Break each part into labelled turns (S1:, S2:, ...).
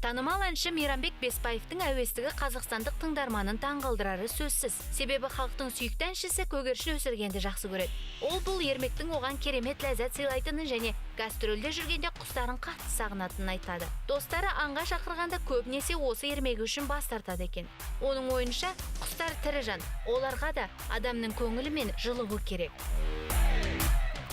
S1: Танымал әнші Мейрамбек Беспаевтың әуестігі қазақстандық тыңдарманын таңғалдырары сөзсіз. Себебі халықтың сүйікті әншісі көгершін өсіргенді жақсы көреді. Ол бұл ермектің оған керемет ләззат сыйлайтынын және гастрольде жүргенде құстарын қатты сағынатынын айтады. Достары аңға шақырғанда көбінесе осы ермегі үшін бас тартады екен. Оның ойынша, құстар тірі жан, оларға да адамның көңілі мен жылуы керек.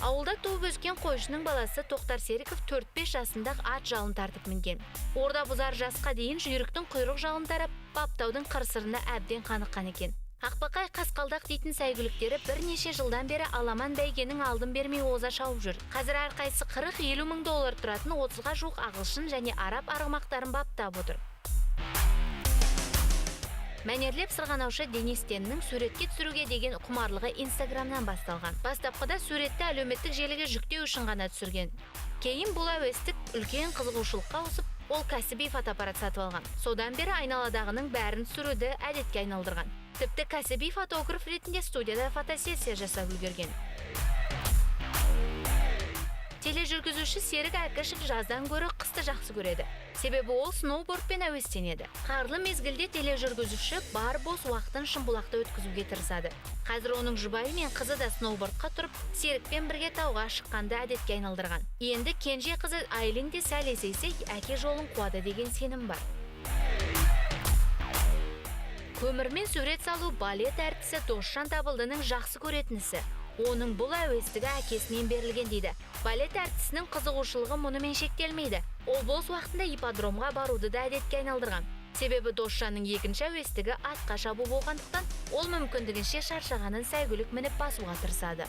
S1: Ауылда туып өскен қойшының баласы Тоқтар Серіков 4-5 жасында ат жалын тартып мінген. Орда бұзар жасқа дейін жүйріктің құйрық жалын тарап, баптаудың қыр-сырына әбден қаныққан екен. Ақбақай қасқалдақ дейтін сәйгүліктері бірнеше жылдан бері аламан бәйгенің алдын бермей оза шауып жүр. Қазір әрқайсысы 40-50 мың доллар тұратын 30-ға жуық ағылшын және араб арғымақтарын баптап отыр. Мәнерлеп сырғанаушы Денис Теннің суретке түсіруге деген құмарлығы Инстаграмнан басталған. Бастапқыда суретті әлеуметтік желіге жүктеу үшін ғана түсірген. Кейін бұл әуестік үлкен қызығушылыққа ауысып, ол кәсіби фотоаппарат сатып алған. Содан бері айналадағының бәрін түсіруді әдетке айналдырған. Тіпті кәсіби фотограф ретінде студияда фотосессия жасап үлгерген. Тележүргізуші Серік Әкішев жаздан гөрі қысты жақсы көреді. Себебі ол сноубордпен әуестенеді. Қарлы мезгілде тележүргізуші бар бос уақытын шымбұлақта өткізуге тырысады. Қазір оның жұбайы мен қызы да сноубордқа тұрып, Серікпен бірге тауға шыққанды әдетке айналдырған. Енді кенже қызы Айлин де сәл есейсе, әке жолын қуады деген сенім бар. Көмірмен сурет салу балет әртісі Досжан Табылдының жақсы көретінісі. Оның бұл әуестігі әкесінен берілген дейді. Балет әртісінің қызығушылығы мұнымен шектелмейді. Ол бос уақытында ипподромға баруды да әдетке айналдырған. Себебі Досжанның екінші әуестігі атқа шабу болғандықтан, ол мүмкіндігінше шаршағанын сәйгүлік мініп басуға тырысады.